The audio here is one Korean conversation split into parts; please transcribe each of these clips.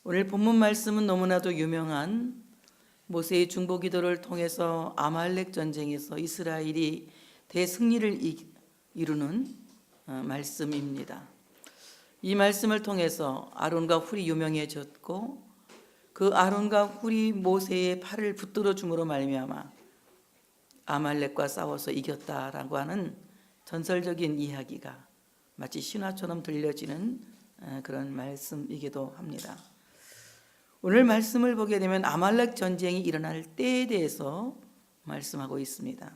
오늘 본문 말씀은 너무나도 유명한 모세의 중보기도를 통해서 아말렉 전쟁에서 이스라엘이 대승리를 이루는 말씀입니다. 이 말씀을 통해서 아론과 훌이 유명해졌고, 그 아론과 훌이 모세의 팔을 붙들어 줌으로 말미암아 아말렉과 싸워서 이겼다라고 하는 전설적인 이야기가 마치 신화처럼 들려지는 그런 말씀이기도 합니다. 오늘 말씀을 보게 되면 아말렉 전쟁이 일어날 때에 대해서 말씀하고 있습니다.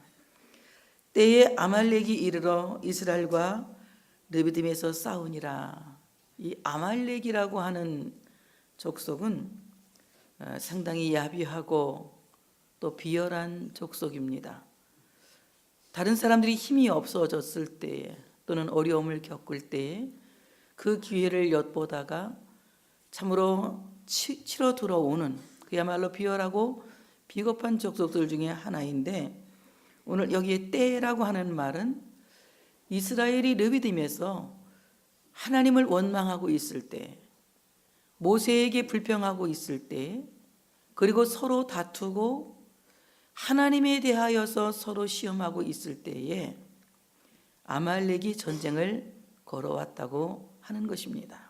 때에 아말렉이 이르러 이스라엘과 르비딤에서 싸우니라. 이 아말렉이라고 하는 족속은 상당히 야비하고 또 비열한 족속입니다. 다른 사람들이 힘이 없어졌을 때에 또는 어려움을 겪을 때에 그 기회를 엿보다가 참으로 치러 들어오는 그야말로 비열하고 비겁한 족속들 중에 하나인데, 오늘 여기에 때라고 하는 말은 이스라엘이 르비딤에서 하나님을 원망하고 있을 때, 모세에게 불평하고 있을 때, 그리고 서로 다투고 하나님에 대하여서 서로 시험하고 있을 때에 아말렉이 전쟁을 걸어왔다고 하는 것입니다.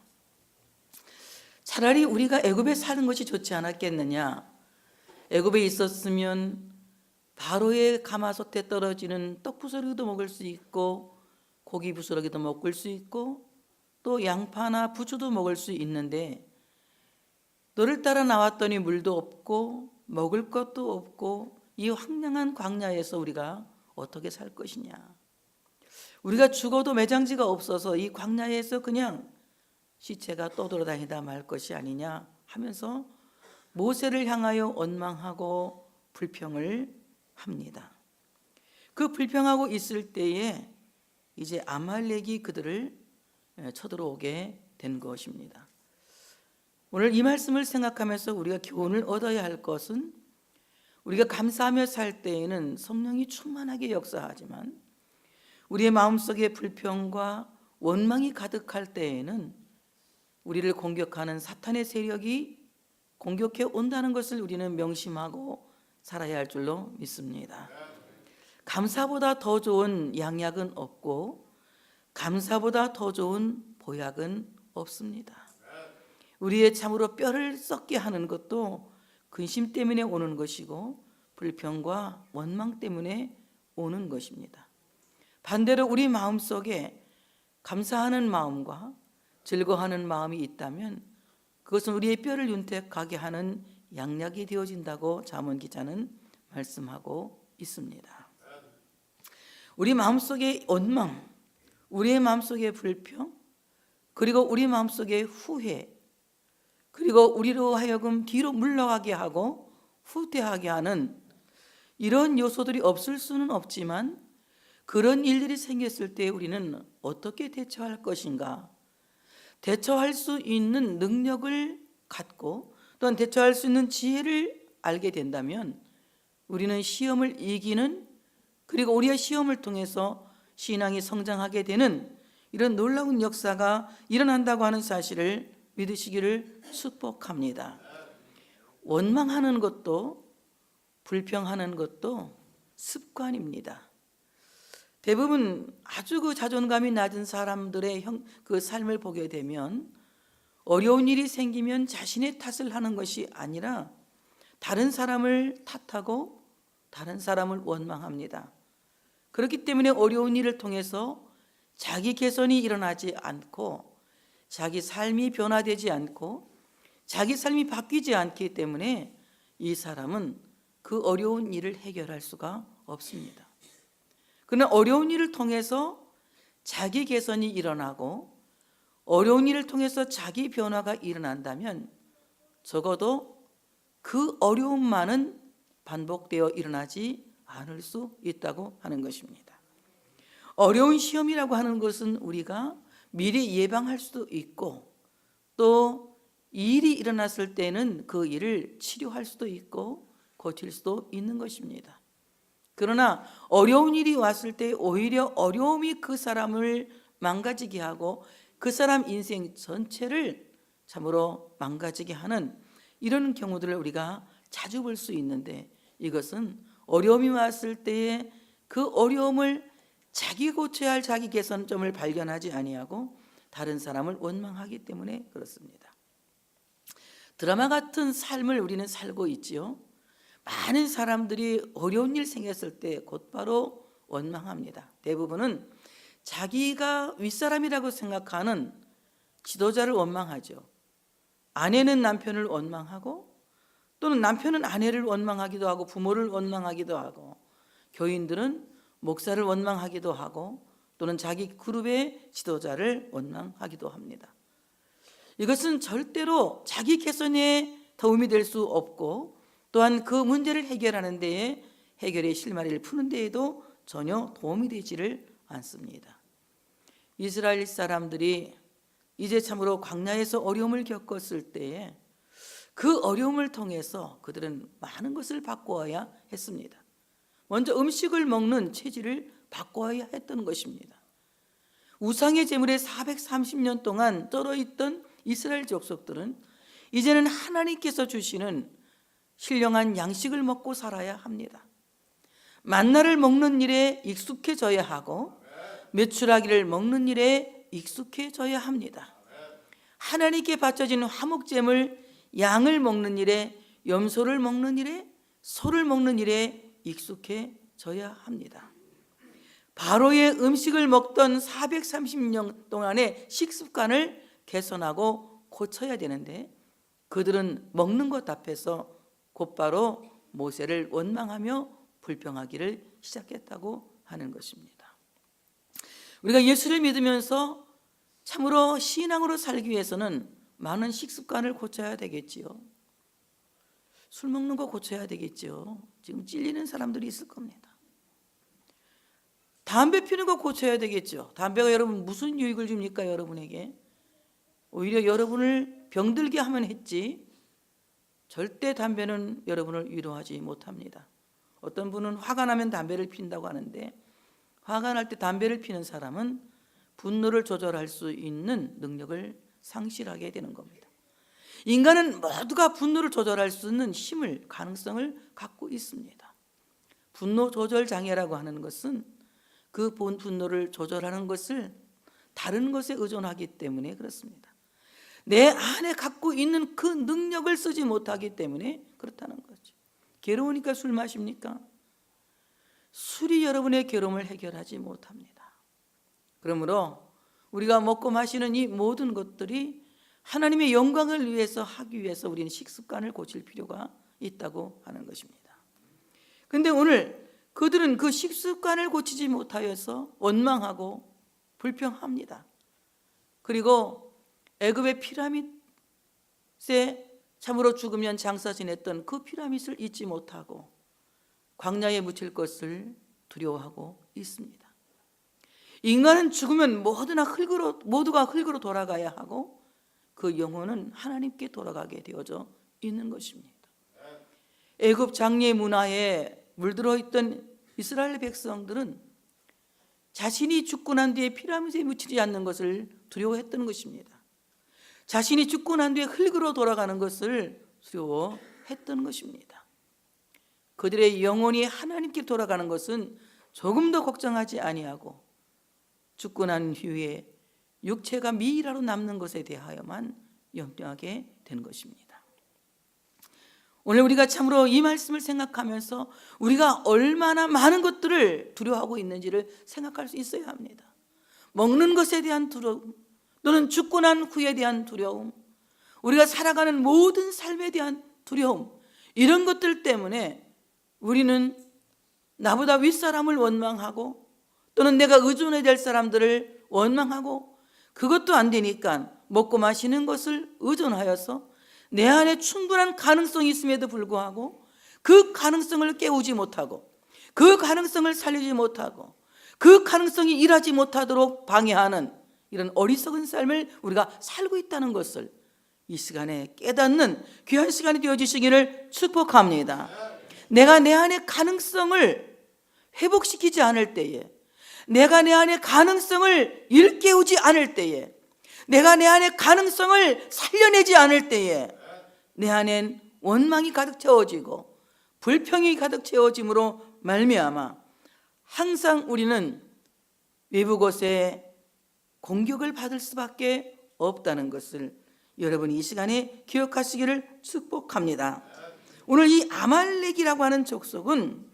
차라리 우리가 애굽에 사는 것이 좋지 않았겠느냐? 애굽에 있었으면 바로의 가마솥에 떨어지는 떡 부스러기도 먹을 수 있고, 고기 부스러기도 먹을 수 있고, 또 양파나 부추도 먹을 수 있는데, 너를 따라 나왔더니 물도 없고 먹을 것도 없고 이 황량한 광야에서 우리가 어떻게 살 것이냐? 우리가 죽어도 매장지가 없어서 이 광야에서 그냥 시체가 떠돌아다니다 말 것이 아니냐 하면서 모세를 향하여 원망하고 불평을 합니다. 그 불평하고 있을 때에 이제 아말렉이 그들을 쳐들어오게 된 것입니다. 오늘 이 말씀을 생각하면서 우리가 교훈을 얻어야 할 것은, 우리가 감사하며 살 때에는 성령이 충만하게 역사하지만 우리의 마음속에 불평과 원망이 가득할 때에는 우리를 공격하는 사탄의 세력이 공격해 온다는 것을 우리는 명심하고 살아야 할 줄로 믿습니다. 감사보다 더 좋은 양약은 없고 감사보다 더 좋은 보약은 없습니다. 우리의 참으로 뼈를 썩게 하는 것도 근심 때문에 오는 것이고 불평과 원망 때문에 오는 것입니다. 반대로 우리 마음속에 감사하는 마음과 즐거워하는 마음이 있다면 그것은 우리의 뼈를 윤택하게 하는 양약이 되어진다고 잠언 기자는 말씀하고 있습니다. 우리 마음속의 원망, 우리의 마음속의 불평, 그리고 우리 마음속의 후회, 그리고 우리로 하여금 뒤로 물러가게 하고 후퇴하게 하는 이런 요소들이 없을 수는 없지만, 그런 일들이 생겼을 때 우리는 어떻게 대처할 것인가, 대처할 수 있는 능력을 갖고 또한 대처할 수 있는 지혜를 알게 된다면 우리는 시험을 이기는, 그리고 우리의 시험을 통해서 신앙이 성장하게 되는 이런 놀라운 역사가 일어난다고 하는 사실을 믿으시기를 축복합니다. 원망하는 것도 불평하는 것도 습관입니다. 대부분 아주 그 자존감이 낮은 사람들의 그 삶을 보게 되면 어려운 일이 생기면 자신의 탓을 하는 것이 아니라 다른 사람을 탓하고 다른 사람을 원망합니다. 그렇기 때문에 어려운 일을 통해서 자기 개선이 일어나지 않고 자기 삶이 변화되지 않고 자기 삶이 바뀌지 않기 때문에 이 사람은 그 어려운 일을 해결할 수가 없습니다. 그러나 어려운 일을 통해서 자기 개선이 일어나고 어려운 일을 통해서 자기 변화가 일어난다면 적어도 그 어려움만은 반복되어 일어나지 않을 수 있다고 하는 것입니다. 어려운 시험이라고 하는 것은 우리가 미리 예방할 수도 있고, 또 일이 일어났을 때는 그 일을 치료할 수도 있고 고칠 수도 있는 것입니다. 그러나 어려운 일이 왔을 때 오히려 어려움이 그 사람을 망가지게 하고 그 사람 인생 전체를 참으로 망가지게 하는 이런 경우들을 우리가 자주 볼 수 있는데, 이것은 어려움이 왔을 때에 그 어려움을 자기 고쳐야 할 자기 개선점을 발견하지 아니하고 다른 사람을 원망하기 때문에 그렇습니다. 드라마 같은 삶을 우리는 살고 있지요. 많은 사람들이 어려운 일 생겼을 때 곧바로 원망합니다. 대부분은 자기가 윗사람이라고 생각하는 지도자를 원망하죠. 아내는 남편을 원망하고, 또는 남편은 아내를 원망하기도 하고, 부모를 원망하기도 하고, 교인들은 목사를 원망하기도 하고, 또는 자기 그룹의 지도자를 원망하기도 합니다. 이것은 절대로 자기 개선에 도움이 될 수 없고, 또한 그 문제를 해결하는 데에, 해결의 실마리를 푸는 데에도 전혀 도움이 되지를 않습니다. 이스라엘 사람들이 이제 참으로 광야에서 어려움을 겪었을 때에 그 어려움을 통해서 그들은 많은 것을 바꿔야 했습니다. 먼저 음식을 먹는 체질을 바꿔야 했던 것입니다. 우상의 제물에 430년 동안 떨어있던 이스라엘 족속들은 이제는 하나님께서 주시는 신령한 양식을 먹고 살아야 합니다. 만나를 먹는 일에 익숙해져야 하고, 메추라기를 먹는 일에 익숙해져야 합니다. 하나님께 바쳐진 화목제물 양을 먹는 일에, 염소를 먹는 일에, 소를 먹는 일에 익숙해져야 합니다. 바로의 음식을 먹던 430년 동안의 식습관을 개선하고 고쳐야 되는데, 그들은 먹는 것 앞에서 곧바로 모세를 원망하며 불평하기를 시작했다고 하는 것입니다. 우리가 예수를 믿으면서 참으로 신앙으로 살기 위해서는 많은 식습관을 고쳐야 되겠지요. 술 먹는 거 고쳐야 되겠죠. 지금 찔리는 사람들이 있을 겁니다. 담배 피우는 거 고쳐야 되겠죠. 담배가 여러분 무슨 유익을 줍니까? 여러분에게 오히려 여러분을 병들게 하면 했지, 절대 담배는 여러분을 위로하지 못합니다. 어떤 분은 화가 나면 담배를 피운다고 하는데, 화가 날 때 담배를 피는 사람은 분노를 조절할 수 있는 능력을 상실하게 되는 겁니다. 인간은 모두가 분노를 조절할 수 있는 힘을, 가능성을 갖고 있습니다. 분노 조절 장애라고 하는 것은 그 분노를 조절하는 것을 다른 것에 의존하기 때문에 그렇습니다. 내 안에 갖고 있는 그 능력을 쓰지 못하기 때문에 그렇다는 거죠. 괴로우니까 술 마십니까? 술이 여러분의 괴로움을 해결하지 못합니다. 그러므로 우리가 먹고 마시는 이 모든 것들이 하나님의 영광을 위해서 하기 위해서 우리는 식습관을 고칠 필요가 있다고 하는 것입니다. 그런데 오늘 그들은 그 식습관을 고치지 못하여서 원망하고 불평합니다. 그리고 애굽의 피라밋에 참으로 죽으면 장사 지냈던 그 피라밋을 잊지 못하고 광야에 묻힐 것을 두려워하고 있습니다. 인간은 죽으면 모두가 흙으로 돌아가야 하고, 그 영혼은 하나님께 돌아가게 되어져 있는 것입니다. 애굽 장례 문화에 물들어 있던 이스라엘 백성들은 자신이 죽고 난 뒤에 피라밋에 묻히지 않는 것을 두려워했던 것입니다. 자신이 죽고 난 뒤에 흙으로 돌아가는 것을 두려워했던 것입니다. 그들의 영혼이 하나님께 돌아가는 것은 조금도 걱정하지 아니하고, 죽고 난 후에 육체가 미이라로 남는 것에 대하여만 염려하게 된 것입니다. 오늘 우리가 참으로 이 말씀을 생각하면서 우리가 얼마나 많은 것들을 두려워하고 있는지를 생각할 수 있어야 합니다. 먹는 것에 대한 두려움, 또는 죽고 난 후에 대한 두려움, 우리가 살아가는 모든 삶에 대한 두려움, 이런 것들 때문에 우리는 나보다 윗사람을 원망하고, 또는 내가 의존해야 될 사람들을 원망하고, 그것도 안 되니까 먹고 마시는 것을 의존하여서 내 안에 충분한 가능성이 있음에도 불구하고 그 가능성을 깨우지 못하고, 그 가능성을 살리지 못하고, 그 가능성이 일하지 못하도록 방해하는 이런 어리석은 삶을 우리가 살고 있다는 것을 이 시간에 깨닫는 귀한 시간이 되어주시기를 축복합니다. 내가 내 안의 가능성을 회복시키지 않을 때에, 내가 내 안의 가능성을 일깨우지 않을 때에, 내가 내 안의 가능성을 살려내지 않을 때에 내 안엔 원망이 가득 채워지고 불평이 가득 채워짐으로 말미암아 항상 우리는 외부 것에 공격을 받을 수밖에 없다는 것을 여러분이 이 시간에 기억하시기를 축복합니다. 오늘 이 아말렉이라고 하는 족속은,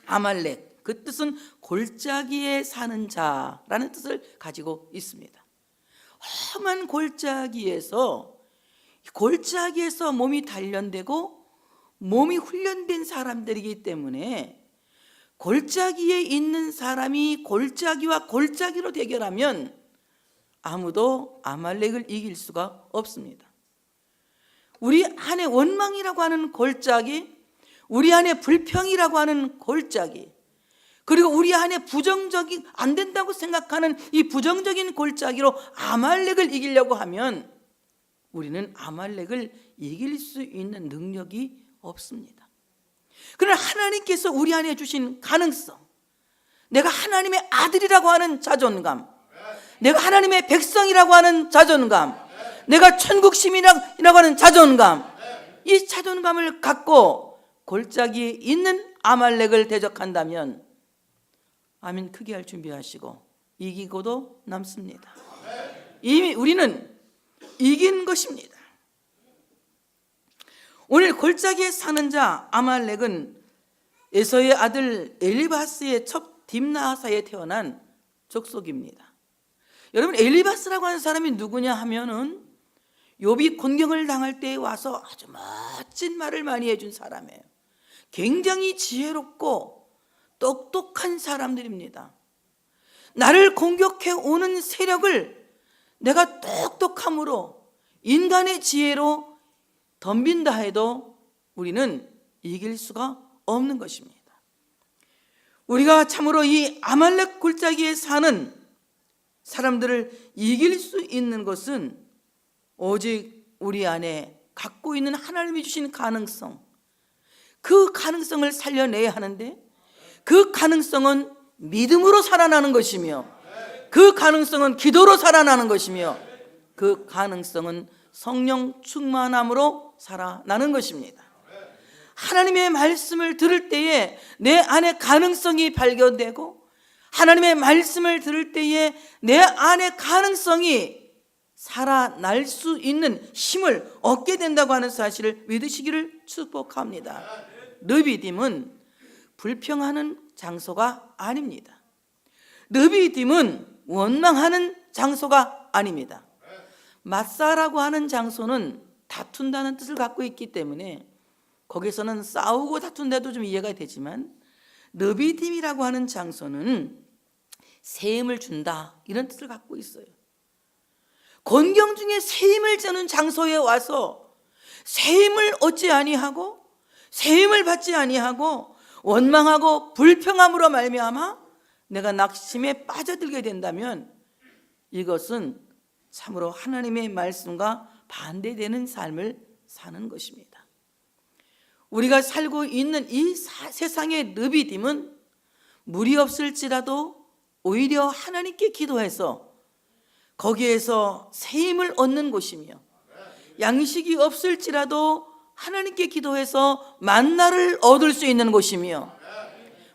아말렉, 그 뜻은 골짜기에 사는 자라는 뜻을 가지고 있습니다. 험한 골짜기에서 몸이 단련되고 몸이 훈련된 사람들이기 때문에 골짜기에 있는 사람이 골짜기와 골짜기로 대결하면 아무도 아말렉을 이길 수가 없습니다. 우리 안에 원망이라고 하는 골짜기, 우리 안에 불평이라고 하는 골짜기, 그리고 우리 안에 부정적인, 안 된다고 생각하는 이 부정적인 골짜기로 아말렉을 이기려고 하면 우리는 아말렉을 이길 수 있는 능력이 없습니다. 그러나 하나님께서 우리 안에 주신 가능성, 내가 하나님의 아들이라고 하는 자존감, 내가 하나님의 백성이라고 하는 자존감, 내가 천국 시민이라고 하는 자존감, 이 자존감을 갖고 골짜기에 있는 아말렉을 대적한다면 아멘 크게 할 준비하시고 이기고도 남습니다. 이미 우리는 이긴 것입니다. 오늘 골짜기에 사는 자 아말렉은 에서의 아들 엘리바스의 첩 딥나하사에 태어난 족속입니다. 여러분, 엘리바스라고 하는 사람이 누구냐 하면은 욥이 곤경을 당할 때에 와서 아주 멋진 말을 많이 해준 사람이에요. 굉장히 지혜롭고 똑똑한 사람들입니다. 나를 공격해 오는 세력을 내가 똑똑함으로 인간의 지혜로 덤빈다 해도 우리는 이길 수가 없는 것입니다. 우리가 참으로 이 아말렉 골짜기에 사는 사람들을 이길 수 있는 것은 오직 우리 안에 갖고 있는 하나님이 주신 가능성, 그 가능성을 살려내야 하는데 그 가능성은 믿음으로 살아나는 것이며 그 가능성은 기도로 살아나는 것이며 그 가능성은 성령 충만함으로 살아나는 것입니다. 하나님의 말씀을 들을 때에 내 안에 가능성이 발견되고 하나님의 말씀을 들을 때에 내 안의 가능성이 살아날 수 있는 힘을 얻게 된다고 하는 사실을 믿으시기를 축복합니다. 르비딤은 불평하는 장소가 아닙니다. 르비딤은 원망하는 장소가 아닙니다. 마사라고 하는 장소는 다툰다는 뜻을 갖고 있기 때문에 거기서는 싸우고 다툰데도 좀 이해가 되지만 르비딤이라고 하는 장소는 세임을 준다 이런 뜻을 갖고 있어요. 곤경 중에 세임을 주는 장소에 와서 세임을 얻지 아니하고 세임을 받지 아니하고 원망하고 불평함으로 말미암아 내가 낙심에 빠져들게 된다면 이것은 참으로 하나님의 말씀과 반대되는 삶을 사는 것입니다. 우리가 살고 있는 이 세상의 르비딤은 물이 없을지라도 오히려 하나님께 기도해서 거기에서 세임을 얻는 곳이며 양식이 없을지라도 하나님께 기도해서 만나를 얻을 수 있는 곳이며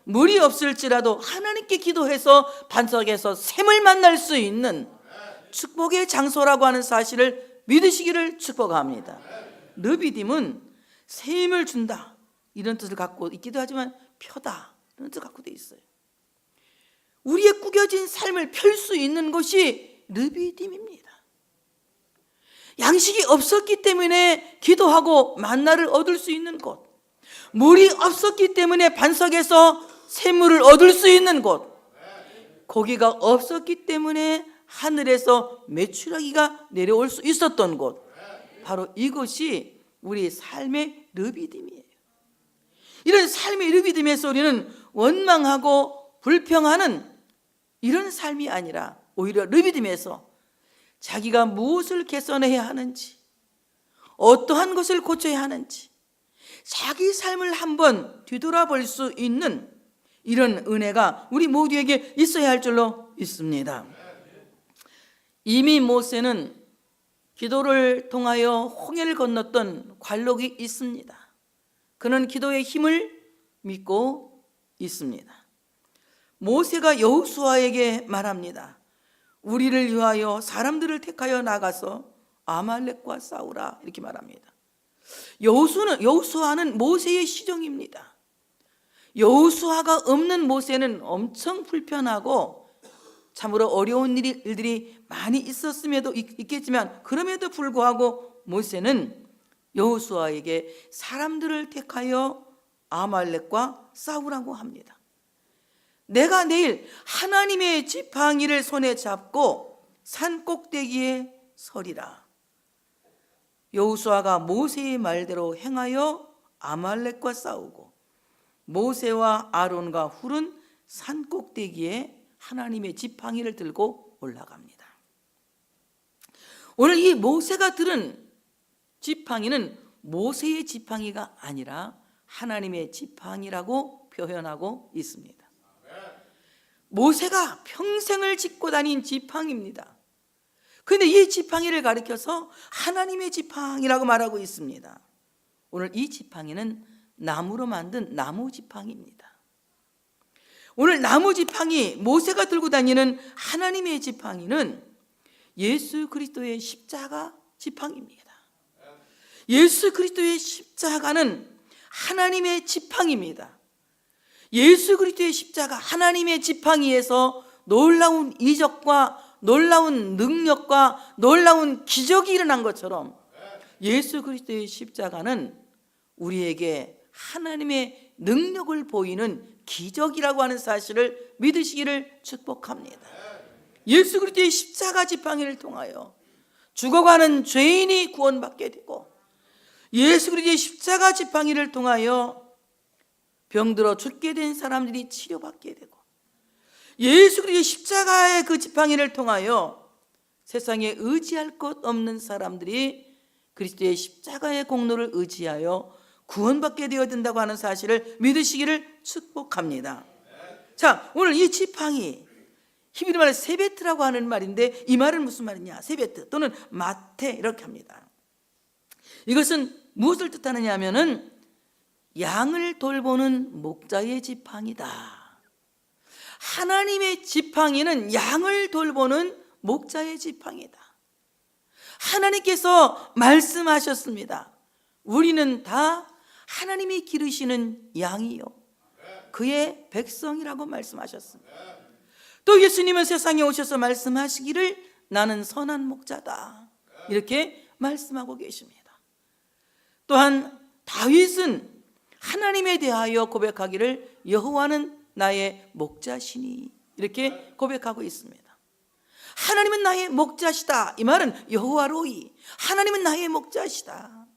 물이 없을지라도 하나님께 기도해서 반석에서 샘을 만날 수 있는 축복의 장소라고 하는 사실을 믿으시기를 축복합니다. 르비딤은 세임을 준다 이런 뜻을 갖고 있기도 하지만 펴다 이런 뜻을 갖고 돼 있어요. 우리의 구겨진 삶을 펼 수 있는 것이 르비딤입니다. 양식이 없었기 때문에 기도하고 만나를 얻을 수 있는 곳, 물이 없었기 때문에 반석에서 샘물을 얻을 수 있는 곳, 고기가 없었기 때문에 하늘에서 메추라기가 내려올 수 있었던 곳, 바로 이것이 우리 삶의 르비딤이에요. 이런 삶의 르비딤에서 우리는 원망하고 불평하는 이런 삶이 아니라 오히려 르비딤에서 자기가 무엇을 개선해야 하는지, 어떠한 것을 고쳐야 하는지 자기 삶을 한번 뒤돌아볼 수 있는 이런 은혜가 우리 모두에게 있어야 할 줄로 믿습니다. 이미 모세는 기도를 통하여 홍해를 건넜던 관록이 있습니다. 그는 기도의 힘을 믿고 있습니다. 모세가 여호수아에게 말합니다. 우리를 위하여 사람들을 택하여 나가서 아말렉과 싸우라, 이렇게 말합니다. 여호수아는 모세의 시종입니다. 여호수아가 없는 모세는 엄청 불편하고 참으로 어려운 일들이 많이 있었음에도 있겠지만, 그럼에도 불구하고 모세는 여호수아에게 사람들을 택하여 아말렉과 싸우라고 합니다. 내가 내일 하나님의 지팡이를 손에 잡고 산 꼭대기에 서리라. 여호수아가 모세의 말대로 행하여 아말렉과 싸우고, 모세와 아론과 훌은 산 꼭대기에 하나님의 지팡이를 들고 올라갑니다. 오늘 이 모세가 들은 지팡이는 모세의 지팡이가 아니라 하나님의 지팡이라고 표현하고 있습니다. 모세가 평생을 짚고 다닌 지팡이입니다. 그런데 이 지팡이를 가리켜서 하나님의 지팡이라고 말하고 있습니다. 오늘 이 지팡이는 나무로 만든 나무 지팡이입니다. 오늘 나무 지팡이, 모세가 들고 다니는 하나님의 지팡이는 예수 그리스도의 십자가 지팡이입니다. 예수 그리스도의 십자가는 하나님의 지팡이입니다. 예수 그리스도의 십자가, 하나님의 지팡이에서 놀라운 이적과 놀라운 능력과 놀라운 기적이 일어난 것처럼 예수 그리스도의 십자가는 우리에게 하나님의 능력을 보이는 기적이라고 하는 사실을 믿으시기를 축복합니다. 예수 그리스도의 십자가 지팡이를 통하여 죽어가는 죄인이 구원받게 되고, 예수 그리스도의 십자가 지팡이를 통하여 병들어 죽게 된 사람들이 치료받게 되고, 예수 그리스도의 십자가의 그 지팡이를 통하여 세상에 의지할 것 없는 사람들이 그리스도의 십자가의 공로를 의지하여 구원받게 되어야 된다고 하는 사실을 믿으시기를 축복합니다. 자, 오늘 이 지팡이, 히브리 말에 세베트라고 하는 말인데, 이 말은 무슨 말이냐? 세베트 또는 마테, 이렇게 합니다. 이것은 무엇을 뜻하느냐 하면은 양을 돌보는 목자의 지팡이다. 하나님의 지팡이는 양을 돌보는 목자의 지팡이다. 하나님께서 말씀하셨습니다. 우리는 다 하나님이 기르시는 양이요 그의 백성이라고 말씀하셨습니다. 또 예수님은 세상에 오셔서 말씀하시기를 나는 선한 목자다, 이렇게 말씀하고 계십니다. 또한 다윗은 하나님에 대하여 고백하기를 여호와는 나의 목자시니, 이렇게 고백하고 있습니다. 하나님은 나의 목자시다, 이 말은 여호와로이, 하나님은 나의 목자시다.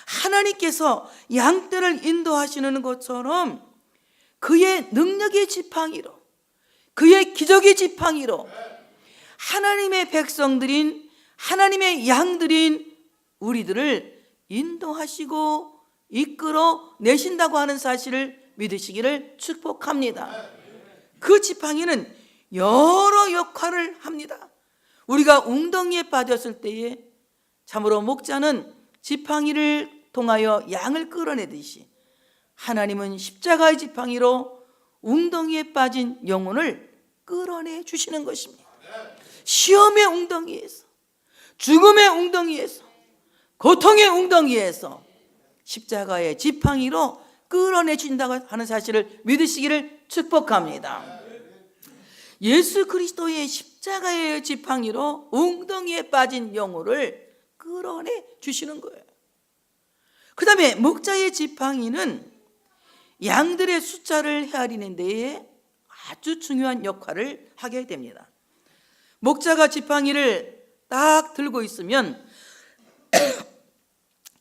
하나님께서 양떼를 인도하시는 것처럼 그의 능력의 지팡이로, 그의 기적의 지팡이로 하나님의 백성들인, 하나님의 양들인 우리들을 인도하시고 이끌어 내신다고 하는 사실을 믿으시기를 축복합니다. 그 지팡이는 여러 역할을 합니다. 우리가 웅덩이에 빠졌을 때에 참으로 목자는 지팡이를 통하여 양을 끌어내듯이 하나님은 십자가의 지팡이로 웅덩이에 빠진 영혼을 끌어내 주시는 것입니다. 시험의 웅덩이에서, 죽음의 웅덩이에서, 고통의 웅덩이에서 십자가의 지팡이로 끌어내 주신다고 하는 사실을 믿으시기를 축복합니다. 예수 그리스도의 십자가의 지팡이로 웅덩이에 빠진 영혼을 끌어내 주시는 거예요. 그 다음에 목자의 지팡이는 양들의 숫자를 헤아리는 데에 아주 중요한 역할을 하게 됩니다. 목자가 지팡이를 딱 들고 있으면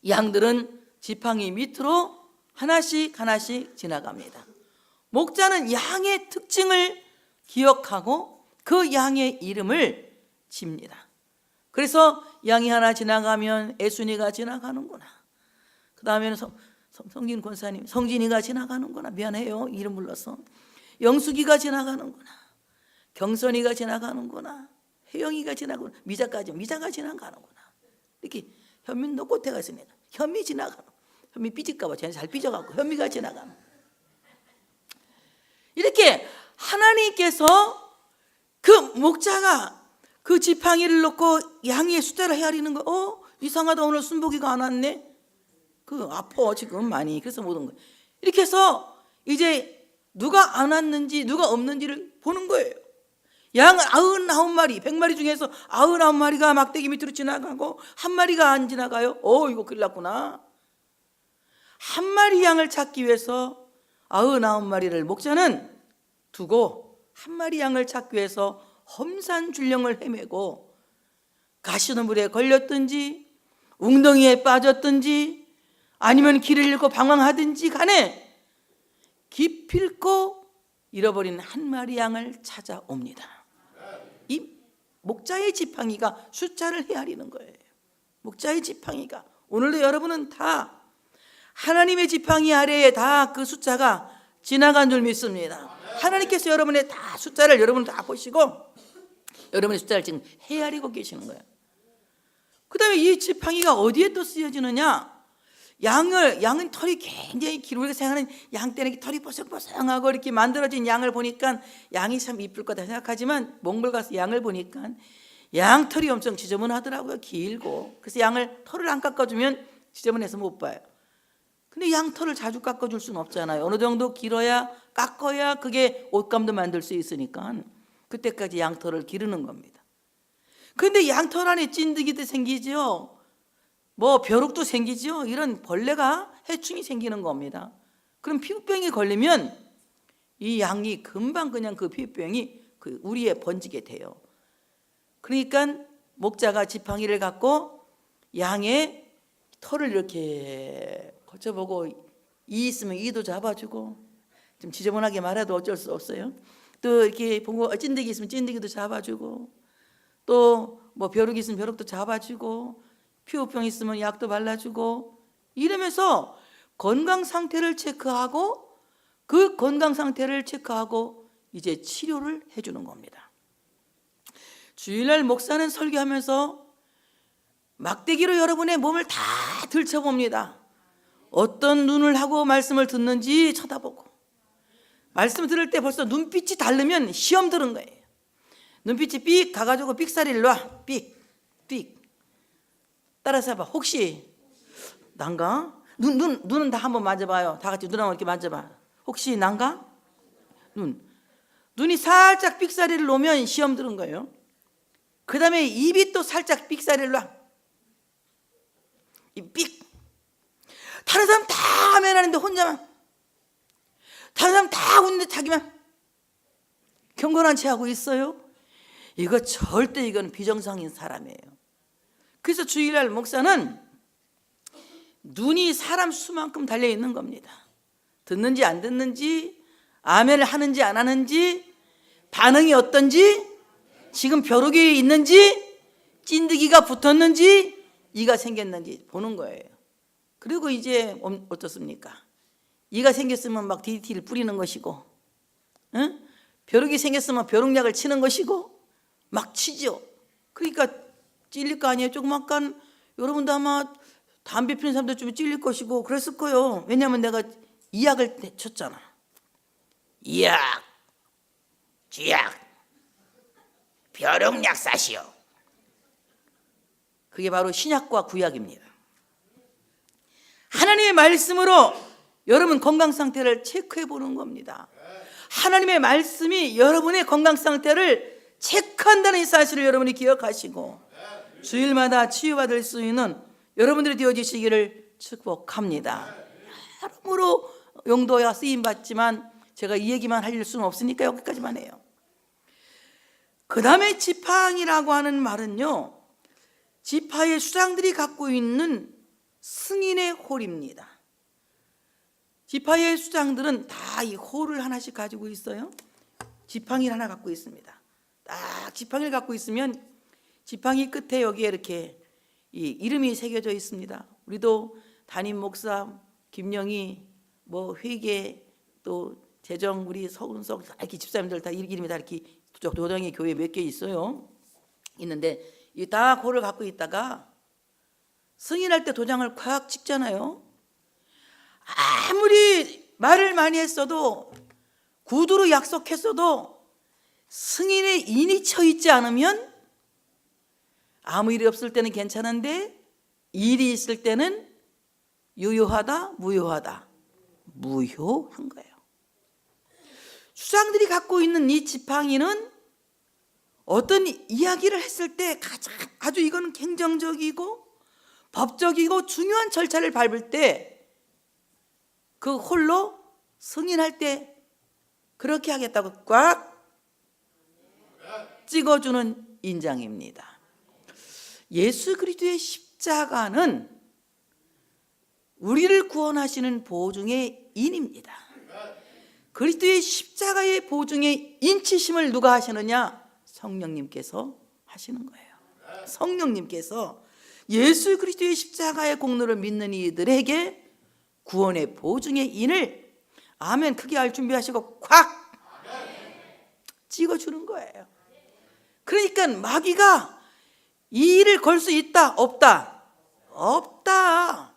양들은 지팡이 밑으로 하나씩 하나씩 지나갑니다. 목자는 양의 특징을 기억하고 그 양의 이름을 집니다. 그래서 양이 하나 지나가면 애순이가 지나가는구나, 그 다음에는 성진 권사님, 성진이가 지나가는구나, 미안해요 이름 불러서, 영숙이가 지나가는구나, 경선이가 지나가는구나, 혜영이가 지나고 미자가 지나가는구나. 이렇게 현미도 꽃에가 있습니다. 현미 지나가는, 현미 삐질까봐 쟤는 잘 삐져갖고 현미가 지나가는. 이렇게 하나님께서 그 목자가 그 지팡이를 놓고 양의 숫자를 헤아리는 거, 이상하다, 오늘 순복이가 안 왔네. 아파 지금 많이. 그래서 못 온 거예요. 이렇게 해서 이제 누가 안 왔는지 누가 없는지를 보는 거예요. 양 99마리, 100마리 중에서 99마리가 막대기 밑으로 지나가고 한 마리가 안 지나가요. 이거 큰일 났구나. 한 마리 양을 찾기 위해서 99마리를 목자는 두고 한 마리 양을 찾기 위해서 험산줄령을 헤매고 가시덤불에 걸렸든지 웅덩이에 빠졌든지 아니면 길을 잃고 방황하든지 간에 기필코 잃어버린 한 마리 양을 찾아옵니다. 이 목자의 지팡이가 숫자를 헤아리는 거예요. 목자의 지팡이가, 오늘도 여러분은 다 하나님의 지팡이 아래에 다 그 숫자가 지나간 줄 믿습니다. 하나님께서 여러분의 다 숫자를 여러분 다 보시고 여러분의 숫자를 지금 헤아리고 계시는 거예요. 그 다음에 이 지팡이가 어디에 또 쓰여지느냐? 양은 털이 굉장히 길고, 우리가 생각하는 양 때는 털이 뽀송뽀송하고 이렇게 만들어진 양을 보니까 양이 참 이쁠 거다 생각하지만 몽골 가서 양을 보니까 양 털이 엄청 지저분하더라고요. 길고. 그래서 양을 털을 안 깎아주면 지저분해서 못 봐요. 근데 양 털을 자주 깎아줄 수는 없잖아요. 어느 정도 길어야, 깎아야 그게 옷감도 만들 수 있으니까 그때까지 양 털을 기르는 겁니다. 그런데 양 털 안에 찐득이도 생기죠. 벼룩도 생기죠. 이런 벌레가, 해충이 생기는 겁니다. 그럼 피부병이 걸리면 이 양이 금방 그냥 그 피부병이 그 우리에 번지게 돼요. 그러니까 목자가 지팡이를 갖고 양의 털을 이렇게 거쳐보고, 이 있으면 이도 잡아주고, 좀 지저분하게 말해도 어쩔 수 없어요. 또 이렇게 보고 찐득이 있으면 찐득이도 잡아주고, 또 벼룩이 있으면 벼룩도 잡아주고, 피부병 있으면 약도 발라주고, 이러면서 건강 상태를 체크하고, 그 건강 상태를 체크하고 이제 치료를 해주는 겁니다. 주일날 목사는 설교하면서 막대기로 여러분의 몸을 다 들춰봅니다. 어떤 눈을 하고 말씀을 듣는지 쳐다보고, 말씀 들을 때 벌써 눈빛이 다르면 시험 들은 거예요. 눈빛이 삑 가가지고 삑사리를 놔. 삑 따라서 해봐. 혹시 난가? 눈은 다 한번 만져봐요. 다 같이 눈하고 이렇게 만져봐. 혹시 난가? 눈이 살짝 삑사리를 놓으면 시험 들은 거예요. 그 다음에 입이 또 살짝 삑사리를 놔. 이 삑. 다른 사람 다 하면 하는데 혼자만, 다른 사람 다 웃는데 자기만 경건한 채 하고 있어요. 이거 절대, 이건 비정상인 사람이에요. 그래서 주일날 목사는 눈이 사람 수만큼 달려있는 겁니다. 듣는지 안 듣는지, 아멘을 하는지 안 하는지, 반응이 어떤지, 지금 벼룩이 있는지, 찐득이가 붙었는지, 이가 생겼는지 보는 거예요. 그리고 이제 어떻습니까? 이가 생겼으면 막 DDT를 뿌리는 것이고, 벼룩이 생겼으면 벼룩약을 치는 것이고 막 치죠. 그러니까 찔릴 거 아니에요. 조그맣간, 여러분도 아마 담배 피는 사람도 좀 찔릴 것이고 그랬을 거예요. 왜냐하면 내가 이 약을 쳤잖아. 이약, 쥐약, 벼룩약 사시오. 그게 바로 신약과 구약입니다. 하나님의 말씀으로 여러분 건강 상태를 체크해 보는 겁니다. 하나님의 말씀이 여러분의 건강 상태를 체크한다는 이 사실을 여러분이 기억하시고 주일마다 치유받을 수 있는 여러분들이 되어주시기를 축복합니다. 여러모로 용도야 쓰임 받지만 제가 이 얘기만 할 수는 없으니까 여기까지만 해요. 그 다음에 지팡이라고 하는 말은요, 지파의 수장들이 갖고 있는 승인의 홀입니다. 지파의 수장들은 다 이 홀을 하나씩 가지고 있어요. 지팡이를 하나 갖고 있습니다. 딱 지팡이를 갖고 있으면 지팡이 끝에 여기에 이렇게 이 이름이 새겨져 있습니다. 우리도 담임 목사 김영희, 회계, 또 재정, 우리 서운석 이렇게 집사님들 다 이름이 다 이렇게 도정의 교회 몇 개 있어요. 있는데 이 다 고를 갖고 있다가 승인할 때 도장을 콱 찍잖아요. 아무리 말을 많이 했어도 구두로 약속했어도 승인의 인이 쳐 있지 않으면 아무 일이 없을 때는 괜찮은데 일이 있을 때는 유효하다, 무효하다, 무효한 거예요. 수장들이 갖고 있는 이 지팡이는 어떤 이야기를 했을 때 가장 아주 이거는 긍정적이고 법적이고 중요한 절차를 밟을 때 그 홀로 승인할 때 그렇게 하겠다고 꽉 찍어주는 인장입니다. 예수 그리스도의 십자가는 우리를 구원하시는 보증의 인입니다. 그리스도의 십자가의 보증의 인치심을 누가 하시느냐? 성령님께서 하시는 거예요. 성령님께서 예수 그리스도의 십자가의 공로를 믿는 이들에게 구원의 보증의 인을 아멘 크게 할 준비하시고 콱 찍어주는 거예요. 그러니까 마귀가 이 일을 걸 수 있다? 없다? 없다.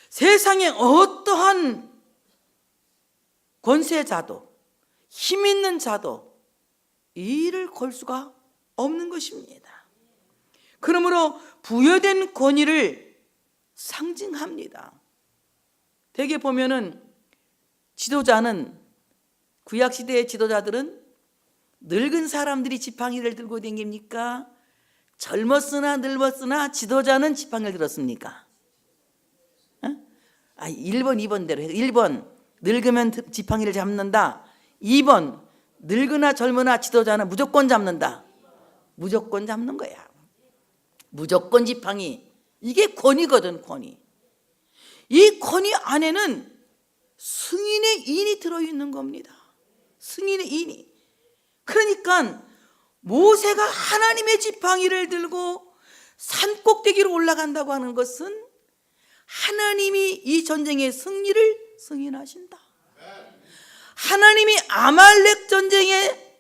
세상에 어떠한 권세자도 힘 있는 자도 이 일을 걸 수가 없는 것입니다. 그러므로 부여된 권위를 상징합니다. 대개 보면은 지도자는 구약시대의 지도자들은 늙은 사람들이 지팡이를 들고 다닙니까? 젊었으나 늙었으나 지도자는 지팡이를 들었습니까? 1번, 2번대로 해서 1번 늙으면 지팡이를 잡는다. 2번 늙으나 젊으나 지도자는 무조건 잡는다. 무조건 잡는 거야. 무조건 지팡이. 이게 권위거든, 권위. 이 권위 안에는 승인의 인이 들어있는 겁니다. 승인의 인이. 그러니까 모세가 하나님의 지팡이를 들고 산 꼭대기로 올라간다고 하는 것은 하나님이 이 전쟁의 승리를 승인하신다. 하나님이 아말렉 전쟁의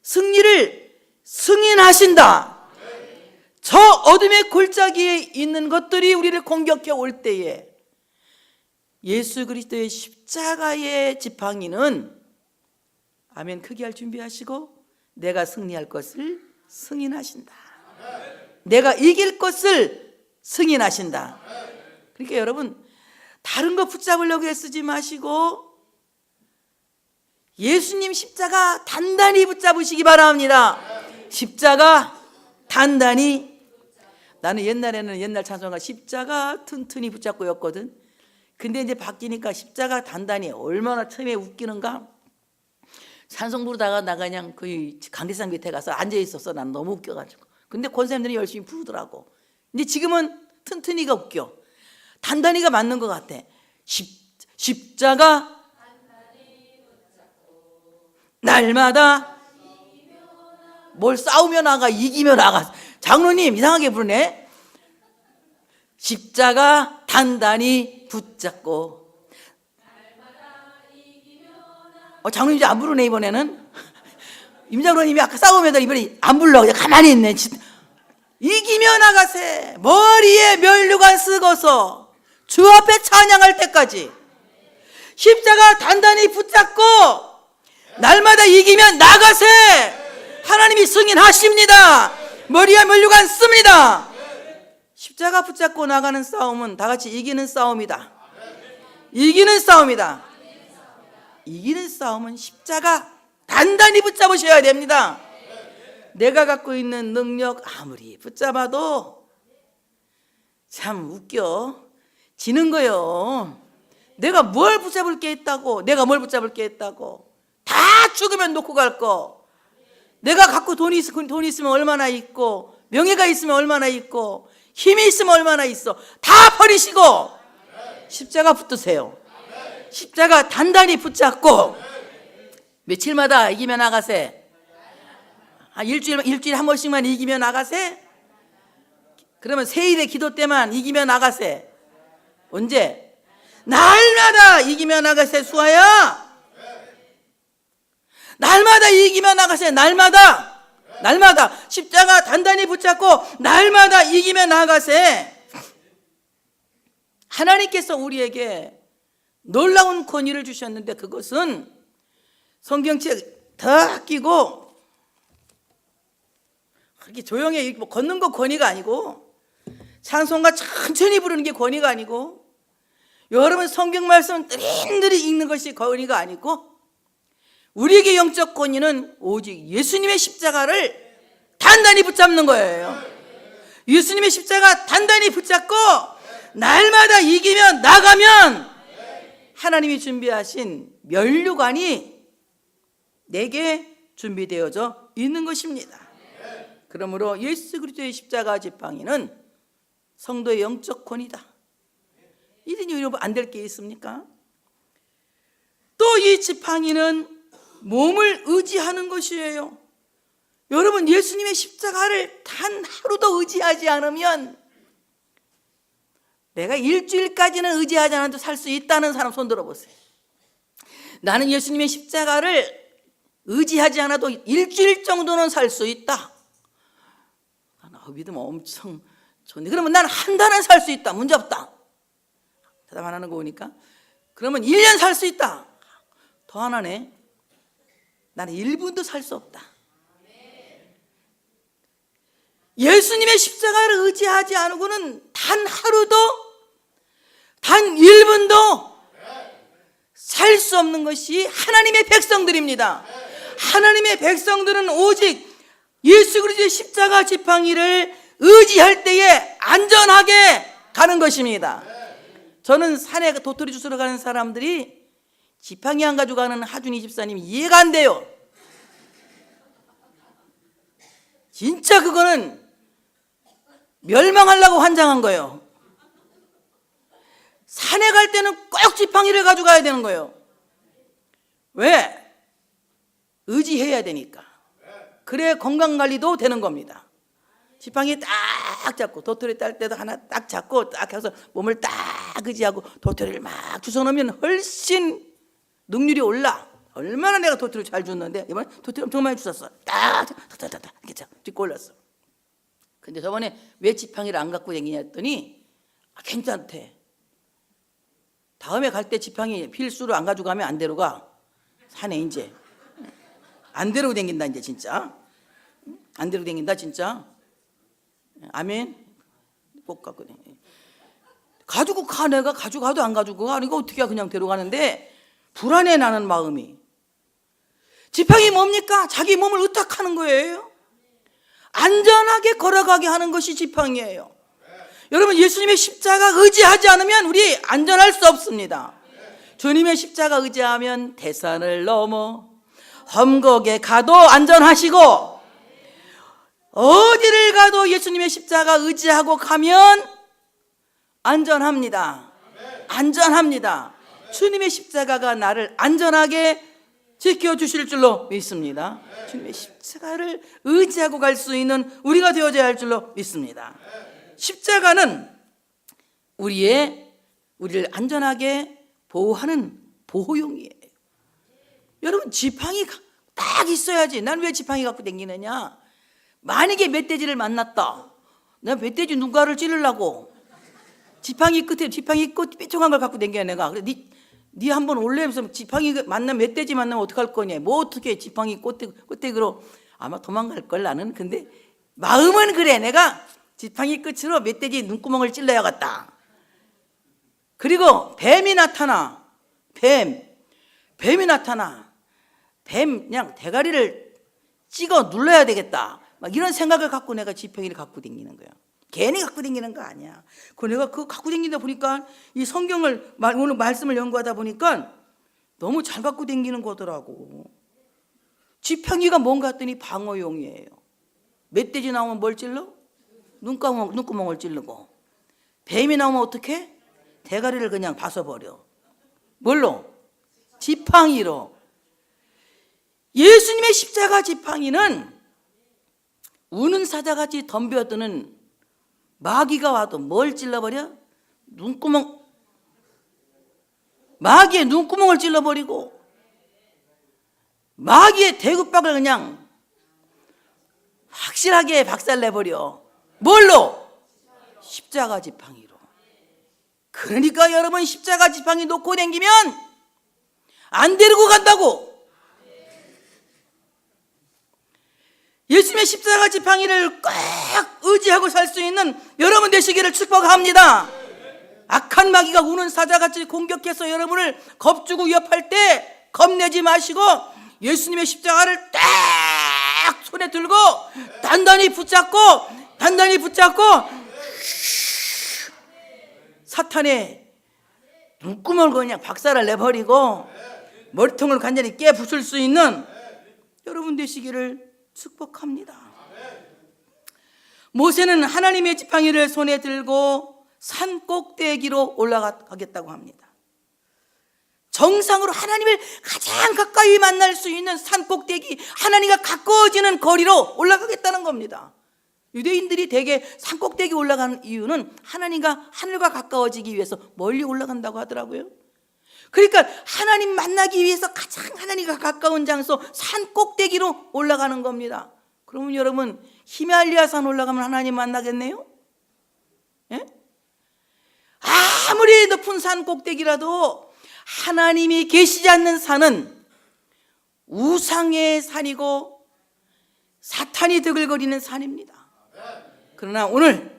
승리를 승인하신다. 저 어둠의 골짜기에 있는 것들이 우리를 공격해 올 때에 예수 그리스도의 십자가의 지팡이는 아멘 크게 할 준비하시고 내가 승리할 것을 승인하신다. 내가 이길 것을 승인하신다. 그러니까 여러분 다른 거 붙잡으려고 애쓰지 마시고 예수님 십자가 단단히 붙잡으시기 바랍니다. 십자가 단단히. 나는 옛날에는 옛날 찬송가 십자가 튼튼히 붙잡고였거든. 근데 이제 바뀌니까 십자가 단단히 얼마나 처음에 웃기는가. 찬송 부르다가 나 그냥 그 강대상 밑에 가서 앉아 있었어. 난 너무 웃겨가지고. 근데 권사님들이 열심히 부르더라고. 근데 지금은 튼튼히가 웃겨. 단단히가 맞는 것 같아. 십자가 날마다 뭘 싸우며 나가 이기며 나가. 장로님 이상하게 부르네. 십자가 단단히 붙잡고. 장로님 이제 안 부르네 이번에는. 임장로님이 아까 싸우면 이번에 안 불러. 그냥 가만히 있네. 이기며 나가세. 머리에 면류관 쓰고서 주 앞에 찬양할 때까지 십자가 단단히 붙잡고 날마다 이기며 나가세. 하나님이 승인하십니다. 머리에 면류관 씁니다. 십자가 붙잡고 나가는 싸움은 다 같이 이기는 싸움이다. 이기는 싸움이다. 이기는 싸움은 십자가 단단히 붙잡으셔야 됩니다. 내가 갖고 있는 능력 아무리 붙잡아도 참 웃겨. 지는 거요. 내가 뭘 붙잡을 게 있다고. 내가 뭘 붙잡을 게 있다고. 다 죽으면 놓고 갈 거. 내가 갖고 돈이 있으면 얼마나 있고 명예가 있으면 얼마나 있고 힘이 있으면 얼마나 있어. 다 버리시고 십자가 붙드세요. 십자가 단단히 붙잡고 며칠마다 이기며 나가세. 일주일에 한 번씩만 이기며 나가세. 그러면 세일의 기도 때만 이기며 나가세. 언제? 날마다 이기며 나가세. 수아야 날마다 이기며 나가세. 날마다. 날마다 십자가 단단히 붙잡고 날마다 이기며 나아가세. 하나님께서 우리에게 놀라운 권위를 주셨는데 그것은 성경책 다 끼고 그렇게 조용히 뭐 걷는 거 권위가 아니고 찬송가 천천히 부르는 게 권위가 아니고 여러분 성경 말씀 느릿느릿 읽는 것이 권위가 아니고 우리에게 영적 권위는 오직 예수님의 십자가를 단단히 붙잡는 거예요. 예수님의 십자가 단단히 붙잡고 날마다 이기며 나가면 하나님이 준비하신 면류관이 내게 준비되어져 있는 것입니다. 그러므로 예수 그리스도의 십자가 지팡이는 성도의 영적 권위다. 이러니 여러분 안 될 게 있습니까? 또 이 지팡이는 몸을 의지하는 것이에요. 여러분 예수님의 십자가를 단 하루도 의지하지 않으면 내가 일주일까지는 의지하지 않아도 살 수 있다는 사람 손 들어보세요. 나는 예수님의 십자가를 의지하지 않아도 일주일 정도는 살 수 있다. 믿으면 엄청 좋네. 그러면 나는 한 달은 살 수 있다. 문제 없다. 대답 안 하는 거 보니까 그러면 1년 살 수 있다. 더 하나네. 나는 1분도 살 수 없다. 예수님의 십자가를 의지하지 않고는 단 하루도 단 1분도 살 수 없는 것이 하나님의 백성들입니다. 하나님의 백성들은 오직 예수 그리스도의 십자가 지팡이를 의지할 때에 안전하게 가는 것입니다. 저는 산에 도토리 주스러 가는 사람들이 지팡이 안 가져가는 하준이 집사님 이해가 안 돼요. 진짜 그거는 멸망하려고 환장한 거예요. 산에 갈 때는 꼭 지팡이를 가져가야 되는 거예요. 왜? 의지해야 되니까. 그래 건강관리도 되는 겁니다. 지팡이 딱 잡고 도토리 딸 때도 하나 딱 잡고 딱 해서 몸을 딱 의지하고 도토리를 막 주워 넣으면 훨씬 능률이 올라. 얼마나 내가 도토리를 잘 줬는데 이번에 도토리 엄청 많이 주웠어. 딱딱딱딱 이렇게 찍고 올랐어. 근데 저번에 왜 지팡이를 안 갖고 다니냐 했더니 괜찮대. 다음에 갈 때 지팡이 필수로 안 가져가면 안 데려가. 산에 이제 안 데리고 다닌다 이제 진짜. 안 데리고 다닌다 진짜. 아멘. 꼭 갖고 다니. 가지고 가. 내가 가져가도 안 가지고 가. 이거 어떻게 그냥 데려가는데 불안해 나는 마음이. 지팡이 뭡니까? 자기 몸을 의탁하는 거예요. 안전하게 걸어가게 하는 것이 지팡이에요. 여러분 예수님의 십자가 의지하지 않으면 우리 안전할 수 없습니다. 주님의 십자가 의지하면 대산을 넘어 험곡에 가도 안전하시고 어디를 가도 예수님의 십자가 의지하고 가면 안전합니다. 안전합니다. 주님의 십자가가 나를 안전하게 지켜주실 줄로 믿습니다. 주님의 십자가를 의지하고 갈 수 있는 우리가 되어져야 할 줄로 믿습니다. 십자가는 우리를 안전하게 보호하는 보호용이에요. 여러분 지팡이 딱 있어야지. 난 왜 지팡이 갖고 다니느냐? 만약에 멧돼지를 만났다. 내가 멧돼지 눈가를 찌르려고 지팡이 끝에 지팡이 끝 삐쩍한 걸 갖고 다녀 내가. 그래 네 한번 올래면서 지팡이 만나면 멧돼지 만나면 어떡할 거냐? 뭐 어떻게 지팡이 꼬대기로 아마 도망갈 걸 나는. 근데 마음은 그래. 내가 지팡이 끝으로 멧돼지 눈구멍을 찔러야겠다. 그리고 뱀이 나타나. 뱀이 나타나. 뱀 그냥 대가리를 찍어 눌러야 되겠다. 막 이런 생각을 갖고 내가 지팡이를 갖고 다니는 거야. 괜히 갖고 다니는 거 아니야. 그 내가 그거 갖고 다니다 보니까 이 성경을 오늘 말씀을 연구하다 보니까 너무 잘 갖고 다니는 거더라고. 지팡이가 뭔가 했더니 방어용이에요. 멧돼지 나오면 뭘 찔러? 눈구멍을 찌르고. 뱀이 나오면 어떻게? 대가리를 그냥 벗어버려. 뭘로? 지팡이로. 예수님의 십자가 지팡이는 우는 사자같이 덤벼드는 마귀가 와도 뭘 찔러버려? 마귀의 눈구멍을 찔러버리고 마귀의 대구박을 그냥 확실하게 박살내버려. 뭘로? 십자가 지팡이로. 그러니까 여러분, 십자가 지팡이 놓고 댕기면 안 데리고 간다고. 예수님의 십자가 지팡이를 꼭 의지하고 살 수 있는 여러분 되시기를 축복합니다. 악한 마귀가 우는 사자같이 공격해서 여러분을 겁주고 위협할 때 겁내지 마시고 예수님의 십자가를 딱 손에 들고 단단히 붙잡고 사탄의 눈구멍을 그냥 박살을 내버리고 머리통을 완전히 깨부술 수 있는 여러분 되시기를 축복합니다. 모세는 하나님의 지팡이를 손에 들고 산 꼭대기로 올라가겠다고 합니다. 정상으로 하나님을 가장 가까이 만날 수 있는 산 꼭대기, 하나님과 가까워지는 거리로 올라가겠다는 겁니다. 유대인들이 대개 산 꼭대기 올라가는 이유는 하나님과 하늘과 가까워지기 위해서 멀리 올라간다고 하더라고요. 그러니까 하나님 만나기 위해서 가장 하나님과 가까운 장소 산 꼭대기로 올라가는 겁니다. 그러면 여러분, 히말리아산 올라가면 하나님 만나겠네요? 예? 아무리 높은 산 꼭대기라도 하나님이 계시지 않는 산은 우상의 산이고 사탄이 드글거리는 산입니다. 그러나 오늘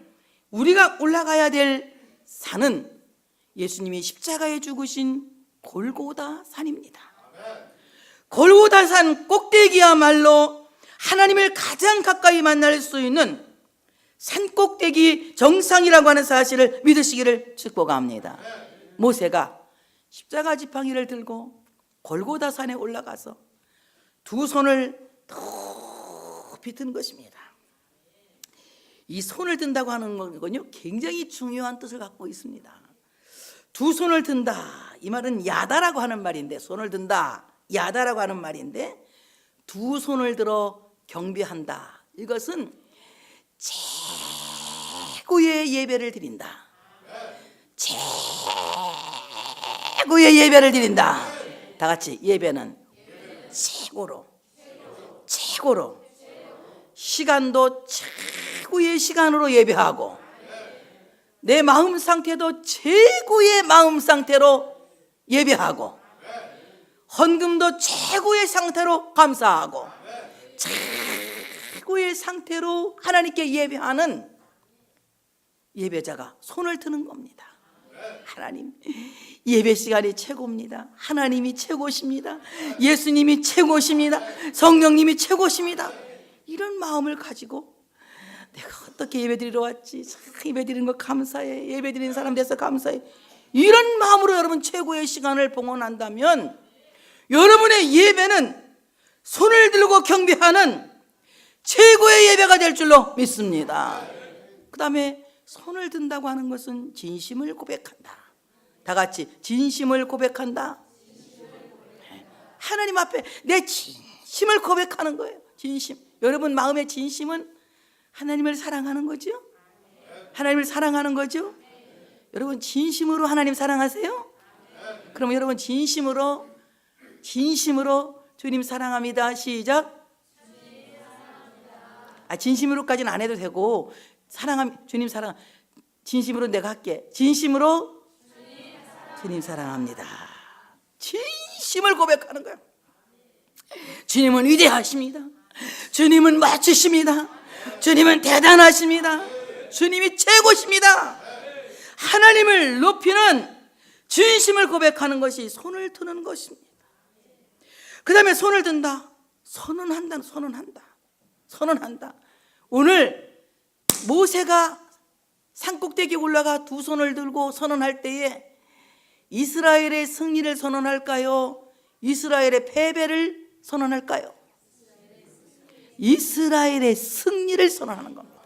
우리가 올라가야 될 산은 예수님이 십자가에 죽으신 골고다 산입니다. 골고다 산 꼭대기야말로 하나님을 가장 가까이 만날 수 있는 산 꼭대기 정상이라고 하는 사실을 믿으시기를 축복합니다. 모세가 십자가 지팡이를 들고 골고다 산에 올라가서 두 손을 높이 든 것입니다. 이 손을 든다고 하는 건요, 굉장히 중요한 뜻을 갖고 있습니다. 두 손을 든다, 이 말은 야다라고 하는 말인데, 손을 든다, 야다라고 하는 말인데, 두 손을 들어 경배한다, 이것은 최고의 예배를 드린다, 최고의 예배를 드린다. 다 같이, 예배는 최고로, 시간도 최고의 시간으로 예배하고, 내 마음 상태도 최고의 마음 상태로 예배하고, 헌금도 최고의 상태로 감사하고, 최고의 상태로 하나님께 예배하는 예배자가 손을 드는 겁니다. 하나님, 예배 시간이 최고입니다. 하나님이 최고십니다. 예수님이 최고십니다. 성령님이 최고십니다. 이런 마음을 가지고 내가 어떻게 예배드리러 왔지? 예배드리는 거 감사해. 예배드리는 사람 돼서 감사해. 이런 마음으로 여러분 최고의 시간을 봉헌한다면 여러분의 예배는 손을 들고 경배하는 최고의 예배가 될 줄로 믿습니다. 그 다음에 손을 든다고 하는 것은 진심을 고백한다. 다 같이, 진심을 고백한다. 하나님 앞에 내 진심을 고백하는 거예요. 진심. 여러분 마음의 진심은 하나님을 사랑하는 거죠? 하나님을 사랑하는 거죠? 여러분 진심으로 하나님 사랑하세요? 그럼 여러분 진심으로 주님 사랑합니다. 시작. 진심으로까지는 안 해도 되고, 주님 사랑, 진심으로 내가 할게. 진심으로 주님 사랑합니다. 진심을 고백하는 거예요. 주님은 위대하십니다. 주님은 멋지십니다. 주님은 대단하십니다. 주님이 최고십니다. 하나님을 높이는 진심을 고백하는 것이 손을 드는 것입니다. 그 다음에 손을 든다. 선언한다. 오늘 모세가 산꼭대기에 올라가 두 손을 들고 선언할 때에 이스라엘의 승리를 선언할까요? 이스라엘의 패배를 선언할까요? 이스라엘의 승리를 선언하는 겁니다.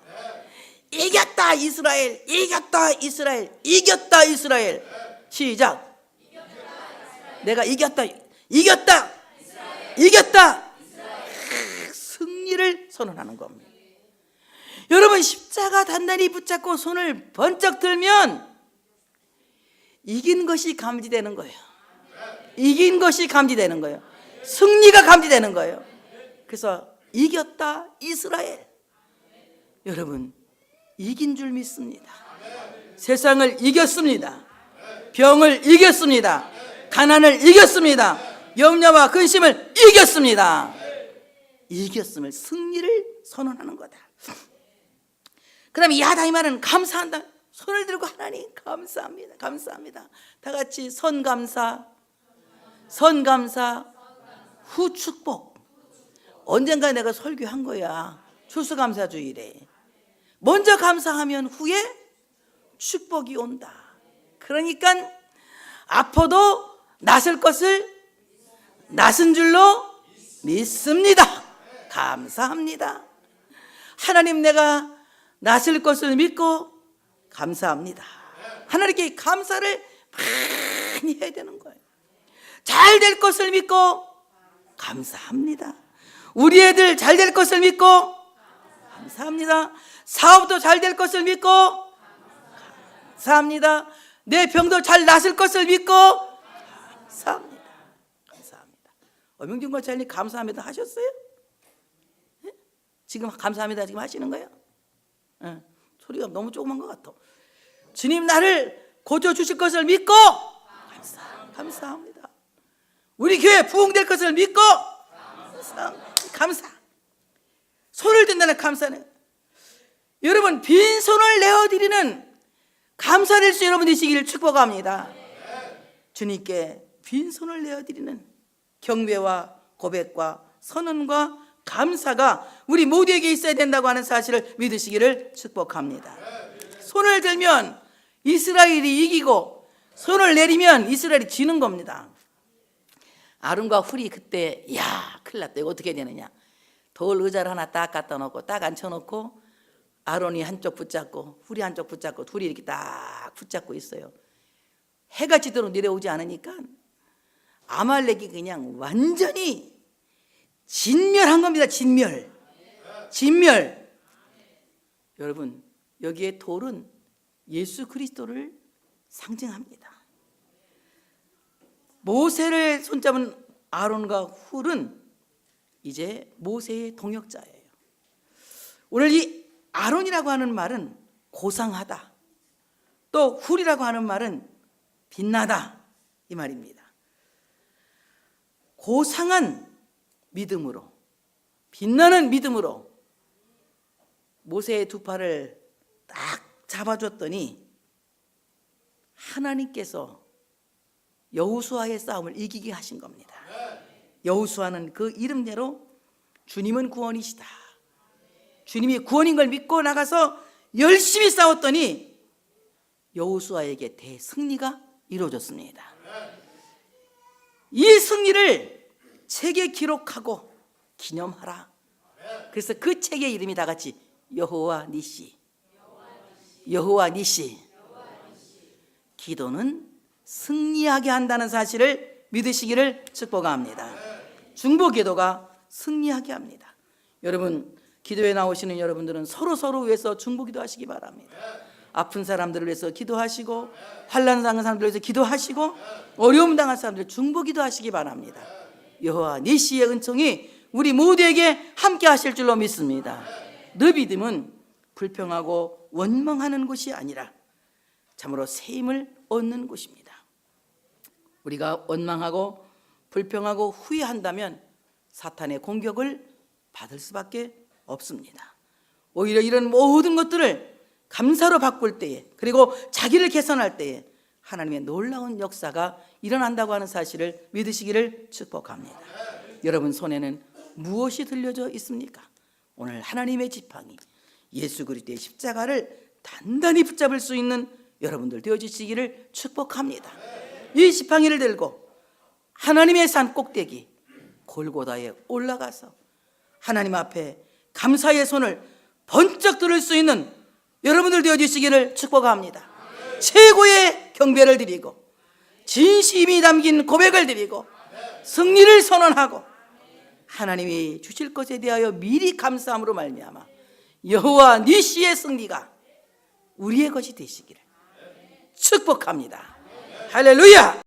이겼다 이스라엘, 이겼다 이스라엘, 이겼다 이스라엘. 시작. 내가 이겼다. 승리를 선언하는 겁니다. 여러분 십자가 단단히 붙잡고 손을 번쩍 들면 이긴 것이 감지되는 거예요. 승리가 감지되는 거예요. 그래서 이겼다 이스라엘, 여러분 이긴 줄 믿습니다. 세상을 이겼습니다. 병을 이겼습니다. 가난을 이겼습니다. 염려와 근심을 이겼습니다. 이겼음을, 승리를 선언하는 거다. 그 다음에 야다이마는 감사한다. 손을 들고 하나님 감사합니다. 감사합니다. 다 같이 선감사, 선감사, 후축복. 언젠가 내가 설교한 거야. 추수감사주일에. 먼저 감사하면 후에 축복이 온다. 그러니까 아파도 낫을 것을 낫은 줄로 믿습니다. 감사합니다. 하나님, 내가 낫을 것을 믿고 감사합니다. 하나님께 감사를 많이 해야 되는 거예요. 잘 될 것을 믿고 감사합니다. 우리 애들 잘 될 것을 믿고 감사합니다. 사업도 잘 될 것을 믿고 감사합니다. 내 병도 잘 낫을 것을 믿고 감사합니다. 감사합니다. 엄영준 권사님 감사합니다 하셨어요? 네? 지금 감사합니다 지금 하시는 거예요? 네. 소리가 너무 조그만 것 같아. 주님 나를 고쳐주실 것을 믿고 감사합니다. 우리 교회 부흥될 것을 믿고 감사. 손을 든다는 감사는, 여러분 빈손을 내어드리는 감사될 수 여러분 되시기를 축복합니다. 주님께 빈손을 내어드리는 경배와 고백과 선언과 감사가 우리 모두에게 있어야 된다고 하는 사실을 믿으시기를 축복합니다. 손을 들면 이스라엘이 이기고 손을 내리면 이스라엘이 지는 겁니다. 아론과 훌이 그때 야 큰일 났다. 이거 어떻게 되느냐. 돌 의자를 하나 딱 갖다 놓고 딱 앉혀놓고 아론이 한쪽 붙잡고 훌이 한쪽 붙잡고 둘이 이렇게 딱 붙잡고 있어요. 해가 지도록 내려오지 않으니까 아말렉이 그냥 완전히 진멸한 겁니다. 진멸. 여러분 여기에 돌은 예수 그리스도를 상징합니다. 모세를 손잡은 아론과 훌은 이제 모세의 동역자예요. 오늘 이 아론이라고 하는 말은 고상하다, 또 훌이라고 하는 말은 빛나다 이 말입니다. 고상한 믿음으로, 빛나는 믿음으로 모세의 두 팔을 딱 잡아줬더니 하나님께서 여호수아의 싸움을 이기게 하신 겁니다. 여호수아는 그 이름대로 주님은 구원이시다, 주님이 구원인 걸 믿고 나가서 열심히 싸웠더니 여호수아에게 대승리가 이루어졌습니다. 이 승리를 책에 기록하고 기념하라. 그래서 그 책의 이름이 다 같이 여호와 니시. 여호와 니시. 기도는 승리하게 한다는 사실을 믿으시기를 축복합니다. 중보기도가 승리하게 합니다. 여러분 기도에 나오시는 여러분들은 서로 위해서 중보기도 하시기 바랍니다. 아픈 사람들을 위해서 기도하시고, 환난 당한 사람들을 위해서 기도하시고, 어려움 당한 사람들 중보기도 하시기 바랍니다. 여호와 니시의 은총이 우리 모두에게 함께 하실 줄로 믿습니다. 너 믿음은 불평하고 원망하는 곳이 아니라 참으로 새 힘을 얻는 곳입니다. 우리가 원망하고 불평하고 후회한다면 사탄의 공격을 받을 수밖에 없습니다. 오히려 이런 모든 것들을 감사로 바꿀 때에, 그리고 자기를 개선할 때에 하나님의 놀라운 역사가 일어난다고 하는 사실을 믿으시기를 축복합니다. 여러분 손에는 무엇이 들려져 있습니까? 오늘 하나님의 지팡이 예수 그리스도의 십자가를 단단히 붙잡을 수 있는 여러분들 되어주시기를 축복합니다. 이 지팡이를 들고 하나님의 산 꼭대기 골고다에 올라가서 하나님 앞에 감사의 손을 번쩍 들을 수 있는 여러분들 되어주시기를 축복합니다. 최고의 경배를 드리고 진심이 담긴 고백을 드리고 승리를 선언하고 하나님이 주실 것에 대하여 미리 감사함으로 말미암아 여호와 니시의 승리가 우리의 것이 되시기를 축복합니다. 할렐루야.